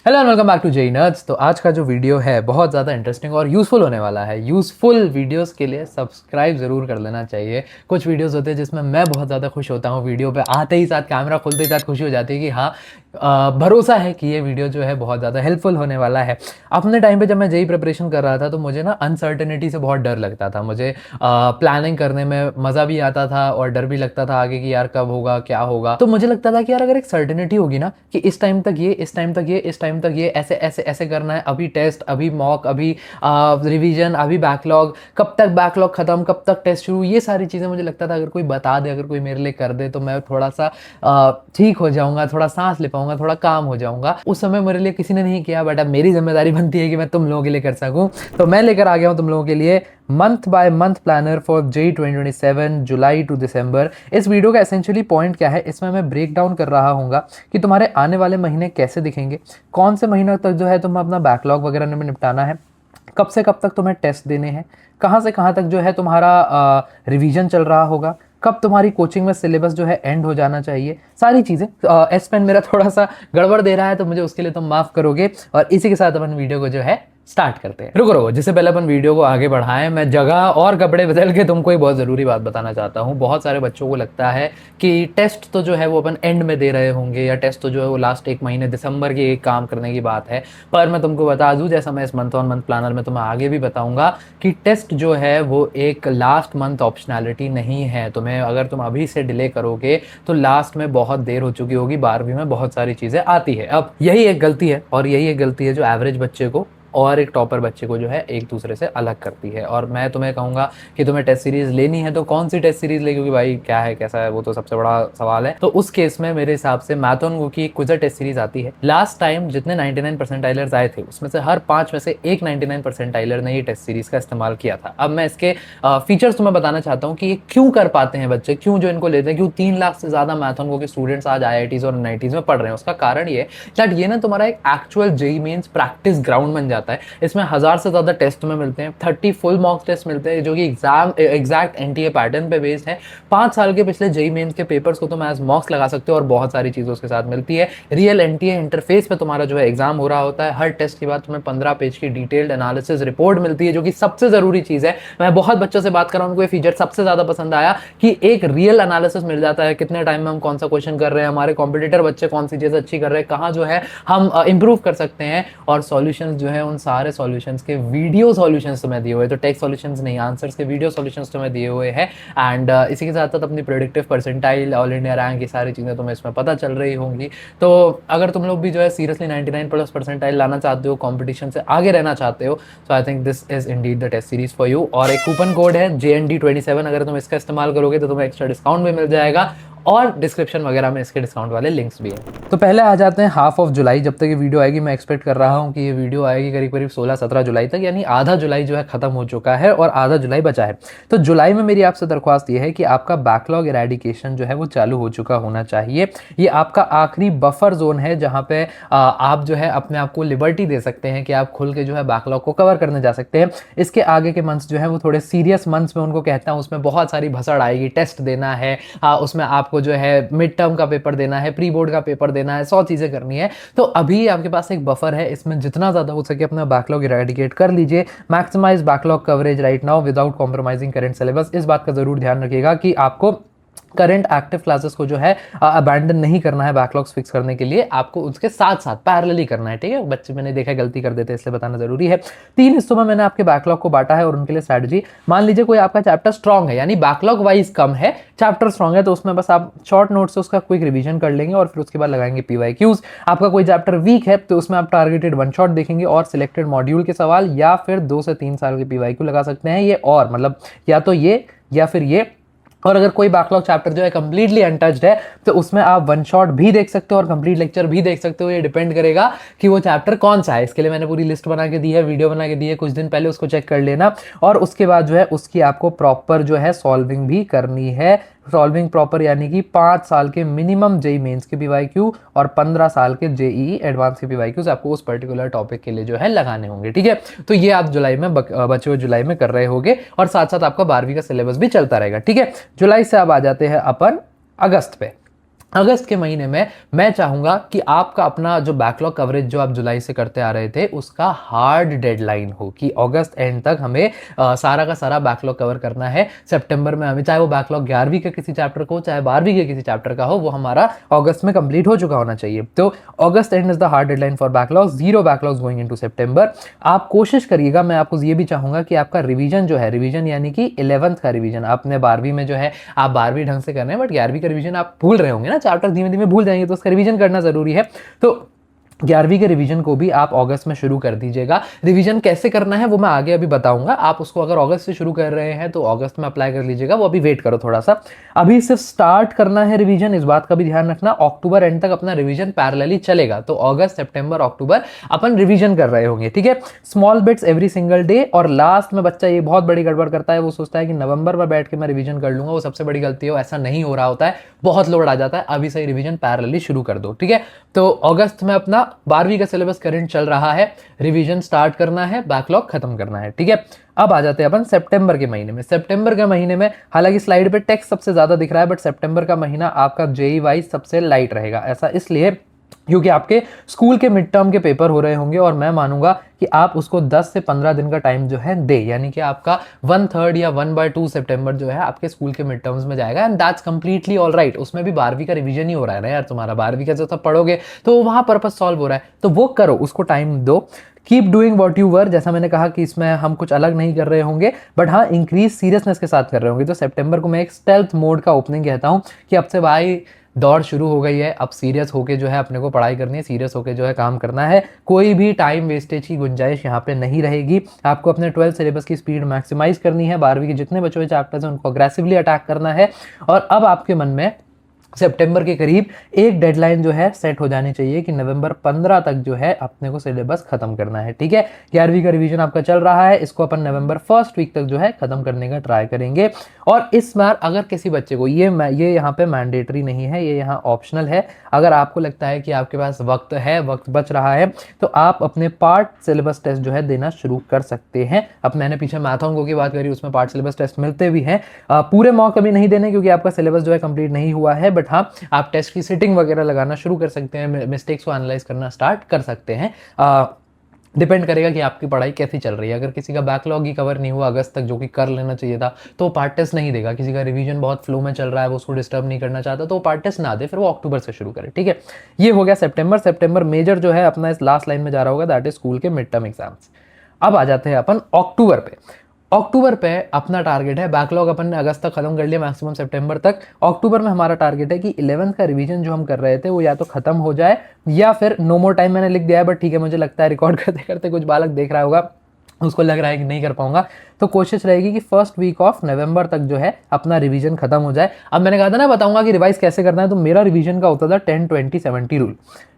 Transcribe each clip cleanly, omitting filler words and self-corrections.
Hello and welcome back to JEE Nerds. तो आज का जो वीडियो है बहुत ज़्यादा इंटरेस्टिंग और यूज़फुल होने वाला है। यूज़फुल वीडियोस के लिए सब्सक्राइब ज़रूर कर लेना चाहिए। कुछ वीडियोस होते हैं जिसमें मैं बहुत ज़्यादा खुश होता हूँ, वीडियो पे आते ही साथ कैमरा खुलते ही साथ खुशी हो जाती है कि हाँ भरोसा है कि ये वीडियो जो है बहुत ज़्यादा हेल्पफुल होने वाला है। अपने टाइम पे जब मैं जेई प्रिपरेशन कर रहा था तो मुझे ना अनसर्टेनिटी से बहुत डर लगता था। मुझे प्लानिंग करने में मज़ा भी आता था और डर भी लगता था आगे कि यार कब होगा क्या होगा। तो मुझे लगता था कि यार अगर एक सर्टेनिटी होगी ना कि इस टाइम तक ये, इस टाइम तक ये, इस टाइम तक ये, ऐसे ऐसे ऐसे करना है, अभी टेस्ट, अभी मॉक, अभी रिवीजन, अभी बैकलॉग, कब तक बैकलॉग खत्म, कब तक टेस्ट शुरू, ये सारी चीज़ें मुझे लगता था अगर कोई बता दे, अगर कोई मेरे लिए कर दे तो मैं थोड़ा सा ठीक हो जाऊंगा, थोड़ा सांस ले पाऊंगा, थोड़ा काम हो जाऊंगा। उस समय मेरे लिए किसी ने नहीं किया, बट अब मेरी जिम्मेदारी बनती है कि मैं तुम लोगों के लिए कर सकूं। तो मैं लेकर आ गया हूं तुम लोगों के लिए month by month planner for JEE 2027 July to December. इस वीडियो का एसेंशियली पॉइंट क्या है, इसमें मैं ब्रेक डाउन कर रहा हूँ कि तुम्हारे आने वाले महीने कैसे दिखेंगे, कौन से महीनों तक जो है तुम्हें अपना बैकलॉग वगैरह में निपटाना है, कब से कब तक तुम्हें टेस्ट देने हैं, कहाँ से कहाँ तक जो है तुम्हारा रिवीजन चल रहा होगा, कब तुम्हारी कोचिंग में सिलेबस जो है एंड हो जाना चाहिए, सारी चीज़ें। एस पेन मेरा थोड़ा सा गड़बड़ दे रहा है तो मुझे उसके लिए तुम माफ़ करोगे। और इसी के साथ अपन वीडियो को जो है स्टार्ट करते हैं। रुको जिससे पहले अपन वीडियो को आगे बढ़ाएं, मैं जगह और कपड़े बदल के तुमको एक बहुत ज़रूरी बात बताना चाहता हूँ। बहुत सारे बच्चों को लगता है कि टेस्ट तो जो है वो अपन एंड में दे रहे होंगे, या टेस्ट तो जो है वो लास्ट एक महीने दिसंबर के काम करने की बात है। पर मैं तुमको बता दूं, जैसा मैं इस मंथ ऑन मंथ प्लानर में तुम्हें आगे भी बताऊंगा कि टेस्ट जो है वो एक लास्ट मंथ ऑप्शनैलिटी नहीं है। तुम्हें अगर तुम अभी से डिले करोगे तो लास्ट में बहुत देर हो चुकी होगी, 12वीं में बहुत सारी चीज़ें आती है। अब यही एक गलती है, और यही एक गलती है जो एवरेज बच्चे को और एक टॉपर बच्चे को जो है एक दूसरे से अलग करती है। और मैं तुम्हें कहूँगा कि तुम्हें टेस्ट सीरीज़ लेनी है तो कौन सी टेस्ट सीरीज़ ले, क्योंकि भाई क्या है कैसा है वो तो सबसे बड़ा सवाल है। तो उस केस में मेरे हिसाब से मैथोनगो की क्विज़र टेस्ट सीरीज़ आती है। लास्ट टाइम जितने 99 परसेंटाइलर्स आए थे उसमें से हर 5 में से एक 99 परसेंटाइलर ने ये टेस्ट सीरीज़ का इस्तेमाल किया था। अब मैं इसके फीचर्स तुम्हें बताना चाहता हूँ कि ये क्यों कर पाते हैं बच्चे, क्यों जो इनको लेते हैं, क्यों 3 लाख से ज़्यादा मैथोनगो के स्टूडेंट्स आज IITs और NITs में पढ़ रहे हैं। उसका कारण ये दैट ये ना तुम्हारा एक actual JEE Mains practice ground बन जाता है। इसमें 1000 से ज़्यादा टेस्ट तुम्हें मिलते हैं, 30 फुल मॉक टेस्ट मिलते हैं जो कि एग्जैक्ट NTA पैटर्न पे बेस्ड है। 5 साल के पिछले जेईई मेंस के पेपर्स को तुम एज मॉक्स लगा सकते हो और बहुत सारी चीज़ें उसके साथ मिलती है। रियल NTA इंटरफेस पे तुम्हारा जो है एग्जाम हो रहा होता है। हर टेस्ट के बाद तुम्हें 15 पेज की डिटेल्ड एनालिसिस रिपोर्ट मिलती है, जो कि सबसे ज़रूरी चीज़ है। मैं बहुत बच्चों से बात कर रहा हूँ, उनको ये फीचर सबसे ज़्यादा पसंद आया कि एक रियल एनालिसिस मिल जाता है, कितने टाइम में हम कौन सा क्वेश्चन कर रहे हैं, हमारे कॉम्पिटिटर बच्चे कौन सी चीज़ अच्छी कर रहे हैं, कहाँ जो है हम इंप्रूव कर सकते हैं। और सॉल्यूशंस जो है उन सारे सॉल्यूशंस के वीडियो सॉल्यूशंस तुम्हें दिए हुए, तो टेक्स्ट सॉल्यूशंस नहीं, आंसर्स के वीडियो सॉल्यूशंस तुम्हें दिए हुए हैं। एंड इसी के साथ साथ अपनी predictive percentile, all India rank, ये सारी चीज़ें तुम्हें इसमें पता चल रही होंगी। तो अगर तुम लोग भी जो है सीरियसली 99 प्लस परसेंटाइल लाना चाहते हो, कॉम्पिटिशन से आगे रहना चाहते हो, तो I think this is indeed the test series for you. और एक कूपन कोड है JND27, अगर तुम इसका इस्तेमाल करोगे तो तुम्हें एक्स्ट्रा डिस्काउंट भी मिल जाएगा, और डिस्क्रिप्शन वगैरह में इसके डिस्काउंट वाले लिंक्स भी हैं। तो पहले आ जाते हैं हाफ ऑफ जुलाई। जब तक ये वीडियो आएगी, मैं एक्सपेक्ट कर रहा हूँ कि ये वीडियो आएगी करीब करीब 16-17 जुलाई तक, यानी आधा जुलाई जो है खत्म हो चुका है और आधा जुलाई बचा है। तो जुलाई में मेरी आपसे दरख्वास्त ये है कि आपका बैकलॉग इरेडिकेशन जो है वो चालू हो चुका होना चाहिए। ये आपका आखिरी बफर जोन है जहाँ पे आप जो है अपने आप को लिबर्टी दे सकते हैं कि आप खुल के जो है बैकलॉग को कवर करने जा सकते हैं। इसके आगे के मंथ्स जो है वो थोड़े सीरियस मंथ्स में उनको कहता हूँ, उसमें बहुत सारी भसड़ आएगी, टेस्ट देना है, उसमें आपको जो है मिड टर्म का पेपर देना है, प्री बोर्ड का पेपर देना है, 100 चीजें करनी है। तो अभी आपके पास एक बफर है, इसमें जितना ज्यादा हो सके अपना बैकलॉग इरेडिकेट कर लीजिए। Maximise backlog coverage right now without compromising current syllabus. इस बात का जरूर ध्यान रखिएगा कि आपको करंट एक्टिव क्लासेस को जो है अबैंडन नहीं करना है बैकलॉग्स फिक्स करने के लिए, आपको उसके साथ साथ पैरेलली करना है, ठीक है। बच्चे मैंने देखा गलती कर देते हैं, इसलिए बताना जरूरी है। 3 हिस्सों में मैंने आपके बैकलॉग को बांटा है और उनके लिए स्ट्रैटेजी। मान लीजिए कोई आपका चैप्टर स्ट्रॉन्ग है, यानी बैकलॉग वाइज कम है, चैप्टर स्ट्रॉन्ग है, तो उसमें बस आप शॉर्ट नोट से उसका क्विक रिवीजन कर लेंगे और फिर उसके बाद लगाएंगे PYQs। आपका कोई चैप्टर वीक है तो उसमें आप टारगेटेड वन शॉट देखेंगे और सिलेक्टेड मॉड्यूल के सवाल, या फिर 2 से 3 साल के PYQ लगा सकते हैं ये, और मतलब या तो ये या फिर ये। और अगर कोई बैकलॉग चैप्टर जो है कंप्लीटली अनटच्ड है तो उसमें आप वन शॉट भी देख सकते हो और कंप्लीट लेक्चर भी देख सकते हो। ये डिपेंड करेगा कि वो चैप्टर कौन सा है। इसके लिए मैंने पूरी लिस्ट बना के दी है, वीडियो बना के दी है, कुछ दिन पहले उसको चेक कर लेना। और उसके बाद जो है उसकी आपको प्रॉपर जो है सॉल्विंग भी करनी है। सॉल्विंग प्रॉपर यानी कि 5 साल के मिनिमम जेईई मेंस के PYQ और 15 साल के जेईई एडवांस के PYQs आपको उस पर्टिकुलर टॉपिक के लिए जो है लगाने होंगे, ठीक है। तो ये आप जुलाई में बचे हुए जुलाई में कर रहे होगे और साथ साथ आपका 12वीं का सिलेबस भी चलता रहेगा, ठीक है। जुलाई से अब आ जाते हैं अपन अगस्त पे। अगस्त के महीने में मैं चाहूंगा कि आपका अपना जो बैकलॉग कवरेज जो आप जुलाई से करते आ रहे थे उसका हार्ड डेडलाइन हो कि अगस्त एंड तक हमें सारा का सारा बैकलॉग कवर करना है। सितंबर में हमें, चाहे वो बैकलॉग 11वीं के किसी चैप्टर का हो चाहे 12वीं के किसी चैप्टर का हो, वो हमारा अगस्त में कंप्लीट हो चुका होना चाहिए। तो August end is the hard deadline for backlog, 0 backlogs going into September. आप कोशिश करिएगा, मैं आपको ये भी चाहूंगा कि आपका रिवीजन जो है, रिवीजन यानी कि 11th का रिवीजन, आपने 12वीं में जो है आप 12वीं ढंग से कर रहे हैं, बट 11वीं का रिवीजन आप भूल रहे होंगे ना, चैप्टर धीमे धीमे भूल जाएंगे, तो उसका रिवीजन करना जरूरी है। तो 11वीं के रिवीजन को भी आप अगस्त में शुरू कर दीजिएगा। रिवीजन कैसे करना है वो मैं आगे अभी बताऊंगा। आप उसको अगर अगस्त से शुरू कर रहे हैं तो अगस्त में अप्लाई कर लीजिएगा, वो अभी वेट करो थोड़ा सा। अभी सिर्फ स्टार्ट करना है रिवीजन, इस बात का भी ध्यान रखना। अक्टूबर एंड तक अपना रिवीजन पैरेलली चलेगा, तो अगस्त सितंबर अक्टूबर अपन रिवीजन कर रहे होंगे, ठीक है। Small bits every single day. और लास्ट में बच्चा ये बहुत बड़ी गड़बड़ करता है, वो सोचता है कि नवंबर में बैठ के मैं रिवीजन कर लूंगा, वो सबसे बड़ी गलती है, ऐसा नहीं हो रहा होता है, बहुत लोड आ जाता है। अभी से रिवीजन पैरेलली शुरू कर दो, ठीक है। तो अगस्त में अपना 12वीं का सिलेबस करंट चल रहा है, रिवीजन स्टार्ट करना है, बैकलॉग खत्म करना है, ठीक है। अब आ जाते हैं अपन सितंबर के महीने में। सितंबर के महीने में हालांकि स्लाइड पे टेक्स्ट सबसे ज्यादा दिख रहा है, बट सितंबर का महीना आपका जेई वाइज सबसे लाइट रहेगा। ऐसा इसलिए क्योंकि आपके स्कूल के मिड टर्म के पेपर हो रहे होंगे, और मैं मानूंगा कि आप उसको 10 से 15 दिन का टाइम जो है दे, यानी कि आपका 1/3 या 1/2 सितंबर जो है आपके स्कूल के मिड टर्म्स में जाएगा, and that's completely all right. उसमें भी 12वीं का रिवीजन ही हो रहा है ना यार, तुम्हारा 12वीं का जो सब पढ़ोगे तो वहां पर्पस सॉल्व हो रहा है, तो वो करो, उसको टाइम दो। Keep doing what you were, जैसा मैंने कहा कि इसमें हम कुछ अलग नहीं कर रहे होंगे, बट हाँ इंक्रीज सीरियसनेस के साथ कर रहे होंगे। तो सितंबर को मैं एक स्टेल्थ मोड का ओपनिंग कहता हूँ कि अब से भाई दौड़ शुरू हो गई है, अब सीरियस होके जो है अपने को पढ़ाई करनी है, सीरियस होके जो है काम करना है, कोई भी टाइम वेस्टेज की गुंजाइश यहाँ पे नहीं रहेगी। आपको अपने 12th सिलेबस की स्पीड मैक्सिमाइज करनी है, 12वीं के जितने बचे हुए चैप्टर्स हैं उनको अग्रेसिवली अटैक करना है। और अब आपके मन में सितंबर के करीब एक डेडलाइन जो है सेट हो जानी चाहिए कि नवंबर 15 तक जो है अपने को सिलेबस खत्म करना है, ठीक है। 11वीं का रिवीजन आपका चल रहा है, इसको अपन नवंबर फर्स्ट वीक तक जो है खत्म करने का ट्राई करेंगे। और इस बार अगर किसी बच्चे को ये यहाँ पे मैंडेटरी नहीं है, ये यहाँ ऑप्शनल है, अगर आपको लगता है कि आपके पास वक्त है, वक्त बच रहा है, तो आप अपने पार्ट सिलेबस टेस्ट जो है देना शुरू कर सकते हैं। अब मैंने पीछे मैथोंगो की बात करी, उसमें पार्ट सिलेबस टेस्ट मिलते भी हैं। पूरे मॉक अभी नहीं देने क्योंकि आपका सिलेबस जो है कंप्लीट नहीं हुआ है, बट हाँ आप टेस्ट की सिटिंग वगैरह लगाना शुरू कर सकते हैं, मिस्टेक्स को एनालाइज करना स्टार्ट कर सकते हैं। डिपेंड करेगा कि आपकी पढ़ाई कैसी चल रही है। अगर किसी का बैकलॉग ही कवर नहीं हुआ अगस्त तक, जो कि कर लेना चाहिए था, तो वो पार्ट टेस्ट नहीं देगा। किसी का रिवीजन बहुत फ्लो में चल रहा है, वो उसको डिस्टर्ब नहीं करना चाहता, तो वो पार्ट टेस्ट ना दे, फिर वो अक्टूबर से शुरू करे, ठीक है। ये हो गया सितंबर मेजर जो है अपना इस लास्ट लाइन में जा रहा होगा, दैट इज स्कूल के मिड टर्म एग्जाम्स। अब आ जाते हैं अपन अक्टूबर पे। अक्टूबर पे अपना टारगेट है, बैकलॉग अपन ने अगस्त तक खत्म कर लिया, मैक्सिमम सितंबर तक। अक्टूबर में हमारा टारगेट है कि 11th का रिवीजन जो हम कर रहे थे वो या तो खत्म हो जाए या फिर नो मोर टाइम मैंने लिख दिया है, बट ठीक है, मुझे लगता है रिकॉर्ड करते करते कुछ बालक देख रहा होगा, उसको लग रहा है कि नहीं कर पाऊंगा, तो कोशिश रहेगी कि फर्स्ट वीक ऑफ नवंबर तक जो है अपना रिवीजन खत्म हो जाए। अब मैंने कहा था ना बताऊंगा कि रिवाइज कैसे करना है, तो मेरा रिवीजन का होता था 10-20-70 रूल।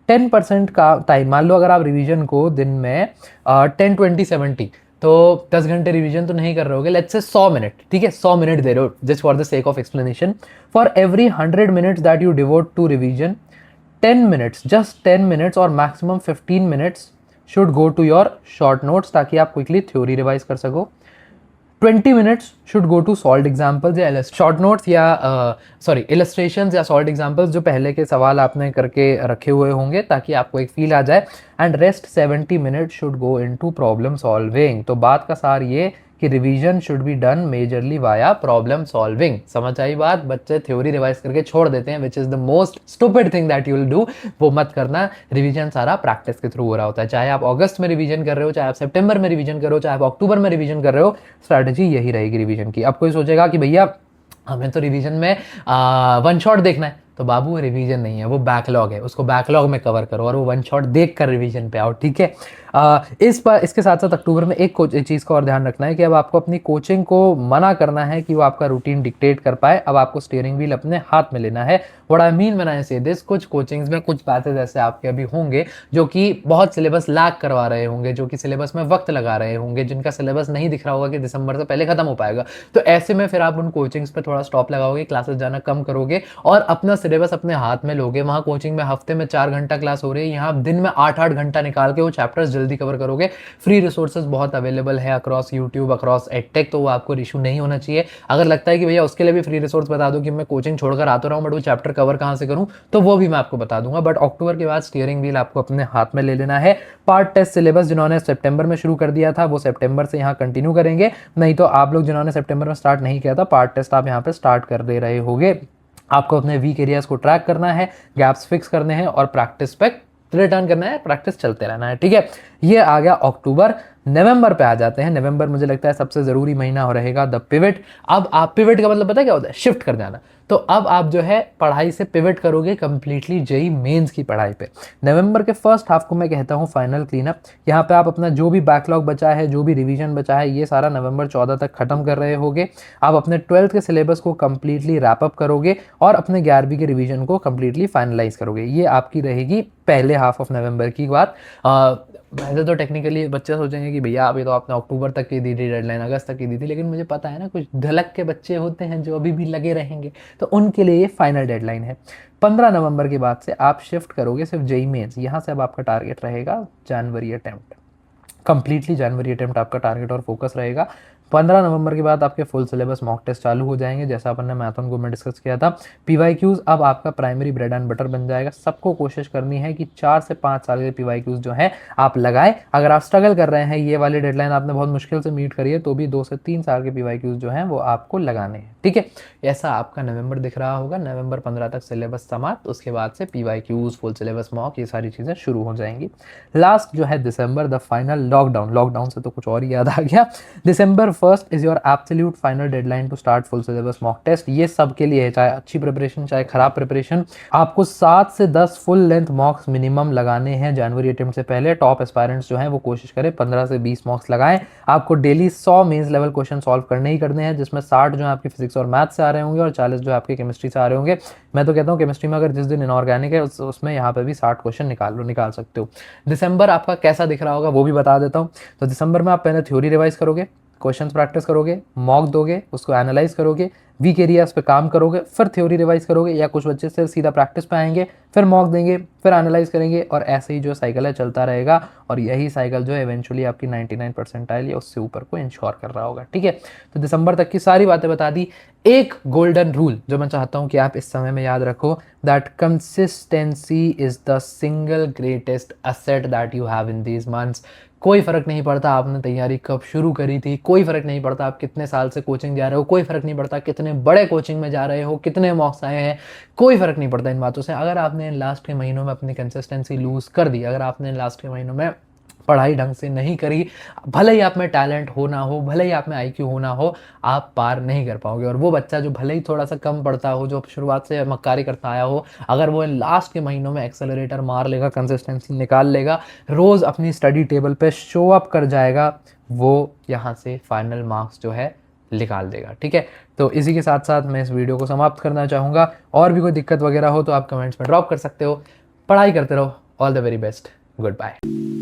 10% का टाइम, मान लो अगर आप रिवीजन को दिन में 10-20-70, तो 10 घंटे रिवीजन तो नहीं कर रहे होगे, लेट्स से 100 मिनट, ठीक है, 100 मिनट दे रहे हो, just for the sake of explanation. For every 100 minutes that you devote to revision, 10 minutes, just 10 minutes और maximum 15 minutes should go to your short notes, ताकि आप क्विकली थ्योरी रिवाइज कर सको। 20 minutes should go to solve examples या short notes या illustrations या solve examples, जो पहले के सवाल आपने करके रखे हुए होंगे, ताकि आपको एक फील आ जाए। And rest 70 minute should go into problem solving. तो बात का सार ये कि revision should be done majorly via problem solving. समझ आई बात? बच्चे थ्योरी रिवाइज करके छोड़ देते हैं, which is the most stupid thing that you will do. वो मत करना। रिवीजन सारा प्रैक्टिस के थ्रू हो रहा होता है, चाहे आप अगस्त में रिवीजन कर रहे हो, चाहे आप सितंबर में रिवीजन कर रहे हो, चाहे आप अक्टूबर में रिवीजन कर रहे हो, स्ट्रैटेजी यही रहेगी रिवीजन की। अब कोई सोचेगा कि भैया हमें तो रिवीजन में वन शॉट देखना है, तो बाबू रिवीजन नहीं है, वो बैकलॉग है, उसको बैकलॉग में कवर करो और वो वन शॉट देख कर रिवीजन पे आओ, ठीक है। इसके साथ साथ अक्टूबर में एक चीज़ का और ध्यान रखना है कि अब आपको अपनी कोचिंग को मना करना है कि वो आपका रूटीन डिक्टेट कर पाए। अब आपको स्टीयरिंग व्हील अपने हाथ में लेना है। What I mean when I से दिस, कुछ कोचिंग्स में कुछ बैचेस ऐसे आपके अभी होंगे जो कि बहुत सिलेबस लैग करवा रहे होंगे, जो कि सिलेबस में वक्त लगा रहे होंगे, जिनका सिलेबस नहीं दिख रहा होगा कि दिसंबर से पहले खत्म हो पाएगा। तो ऐसे में फिर आप उन कोचिंग्स पर थोड़ा स्टॉप लगाओगे, क्लासेस जाना कम करोगे और अपना सिलेबस अपने हाथ में लोगे, वहाँ कोचिंग में हफ्ते में 4 घंटा क्लास हो रही है, यहाँ दिन में 8-8 घंटा निकाल के वो चैप्टर्स जल्दी कवर करोगे। फ्री रिसोर्सेज बहुत अवेलेबल है अक्रॉस यूट्यूब, अक्रॉस एडटेक, तो वो आपको इशू नहीं होना चाहिए। अगर लगता है कि भैया उसके लिए भी फ्री रिसोर्स बता दो कि मैं कोचिंग छोड़कर आता रहा हूँ बट वो चैप्टर कवर कहाँ से करूँ, तो वो भी मैं आपको बता दूंगा। बट अक्टूबर के बाद स्टीयरिंग व्हील आपको अपने हाथ में ले लेना है। पार्ट टेस्ट सिलेबस जिन्होंने सितंबर में शुरू कर दिया था वो सितंबर से यहाँ कंटिन्यू करेंगे, नहीं तो आप लोग जिन्होंने सितंबर में स्टार्ट नहीं किया था पार्ट टेस्ट आप यहाँ पे स्टार्ट कर दे रहे होगे। आपको अपने वीक एरियाज को ट्रैक करना है, गैप्स फिक्स करने हैं और प्रैक्टिस पे रिटर्न करना है, प्रैक्टिस चलते रहना है, ठीक है। ये आ गया अक्टूबर। नवंबर पे आ जाते हैं। नवंबर मुझे लगता है सबसे जरूरी महीना रहेगा द पिवट। अब आप पिवट का मतलब पता है क्या होता है? शिफ्ट कर जाना। तो अब आप जो है पढ़ाई से पिवट करोगे कंप्लीटली जेई मेंस की पढ़ाई पे। नवंबर के फर्स्ट हाफ को मैं कहता हूँ फाइनल क्लीनअप। यहाँ पे आप अपना जो भी बैकलॉग बचा है, जो भी रिवीजन बचा है, ये सारा नवंबर 14 तक खत्म कर रहे होगे। आप अपने 12th के सिलेबस को कंप्लीटली रैपअप करोगे और अपने 11वीं के रिवीजन को कंप्लीटली फाइनलाइज करोगे। ये आपकी रहेगी पहले हाफ ऑफ नवंबर की बात। वैसे तो टेक्निकली बच्चे सोचेंगे कि भैया अभी तो आपने अक्टूबर तक की दी थी डेडलाइन, अगस्त तक की दी थी, लेकिन मुझे पता है ना कुछ ढलक के बच्चे होते हैं जो अभी भी लगे रहेंगे, तो उनके लिए ये फाइनल डेडलाइन है। 15 नवंबर के बाद से आप शिफ्ट करोगे सिर्फ जेई मेंस। यहाँ से अब आपका टारगेट रहेगा जनवरी अटेम्प्ट, कंप्लीटली जनवरी अटेम्प्ट आपका टारगेट और फोकस रहेगा। 15 नवंबर के बाद आपके फुल सिलेबस मॉक टेस्ट चालू हो जाएंगे, जैसा अपन ने मैथन को में डिस्कस किया था। पीवाईक्यूज अब आपका प्राइमरी ब्रेड एंड बटर बन जाएगा। सबको कोशिश करनी है कि 4 से 5 साल के पीवाईक्यूज जो है आप लगाएं। अगर आप स्ट्रगल कर रहे हैं, ये वाली डेडलाइन आपने बहुत मुश्किल से मीट करी है, तो भी 2 से 3 साल के पीवाईक्यूज जो हैं वो आपको लगाने हैं, ठीक है। ऐसा आपका नवंबर दिख रहा होगा। नवंबर 15 तक सिलेबस समाप्त, उसके बाद से पीवाईक्यूज, फुल सिलेबस मॉक, ये सारी चीज़ें शुरू हो जाएंगी। लास्ट जो है December, the final lockdown. Lockdown से तो कुछ और ही याद आ गया। December 1 is your absolute final deadline to start full syllabus mock test. ये सब के लिए है, चाहे अच्छी प्रिपरेशन चाहे खराब प्रिपरेशन, आपको 7 से 10 फुल लेंथ मॉक्स मिनिमम लगाने हैं जनवरी अटेम्प्ट से पहले। टॉप एस्पायरेंट्स जो हैं वो कोशिश करें 15 से 20 मॉक्स लगाएं। आपको daily 100 Mains level question solve करने ही करने हैं, जिसमें 60 जो है आपकी फिजिक्स और मैथ से आ रहे होंगे और 40 जो आपके केमिस्ट्री से आ रहे होंगे। मैं तो कहता हूँ केमिस्ट्री में अगर जिस दिन इनऑर्गेनिक है उसमें यहाँ पे भी 60 क्वेश्चन निकाल सकते हो। दिसंबर आपका कैसा दिख रहा होगा वो भी बता देता हूँ। तो दिसंबर में आप पहले थ्योरी रिवाइज करोगे, क्वेश्चंस प्रैक्टिस करोगे, मॉक दोगे, उसको एनालाइज करोगे, वीक एरियाज पे काम करोगे, फिर थ्योरी रिवाइज करोगे, या कुछ बच्चे से सीधा प्रैक्टिस पे आएंगे, फिर मॉक देंगे, फिर एनालाइज करेंगे, और ऐसे ही जो साइकिल है चलता रहेगा। और यही साइकिल जो है इवेंचुअली आपकी 99 परसेंटाइल या उससे ऊपर को इंश्योर कर रहा होगा, ठीक है। तो दिसंबर तक की सारी बातें बता दी। एक गोल्डन रूल जो मैं चाहता हूं कि आप इस समय में याद रखो, that consistency is the single greatest asset that you have in these months. कोई फर्क नहीं पड़ता आपने तैयारी कब शुरू करी थी, कोई फर्क नहीं पड़ता आप कितने साल से कोचिंग जा रहे हो, कोई फर्क नहीं पड़ता कितने बड़े कोचिंग में जा रहे हो, कितने मॉक्स आए हैं, कोई फर्क नहीं पड़ता इन बातों से। अगर आपने लास्ट के महीनों में अपनी कंसिस्टेंसी लूज कर दी, अगर आपने लास्ट के महीनों में पढ़ाई ढंग से नहीं करी, भले ही आप में टैलेंट हो ना हो, भले ही आप में आईक्यू हो ना हो, आप पार नहीं कर पाओगे। और वो बच्चा जो भले ही थोड़ा सा कम पढ़ता हो, जो शुरुआत से मक्कारी करता आया हो, अगर वो लास्ट के महीनों में एक्सेलरेटर मार लेगा, कंसिस्टेंसी निकाल लेगा, रोज़ अपनी स्टडी टेबल पे शो अप कर जाएगा, वो यहाँ से फाइनल मार्क्स जो है निकाल देगा, ठीक है। तो इसी के साथ साथ मैं इस वीडियो को समाप्त करना चाहूँगा। और भी कोई दिक्कत वगैरह हो तो आप कमेंट्स में ड्रॉप कर सकते हो। पढ़ाई करते रहो। All the very best. Good bye.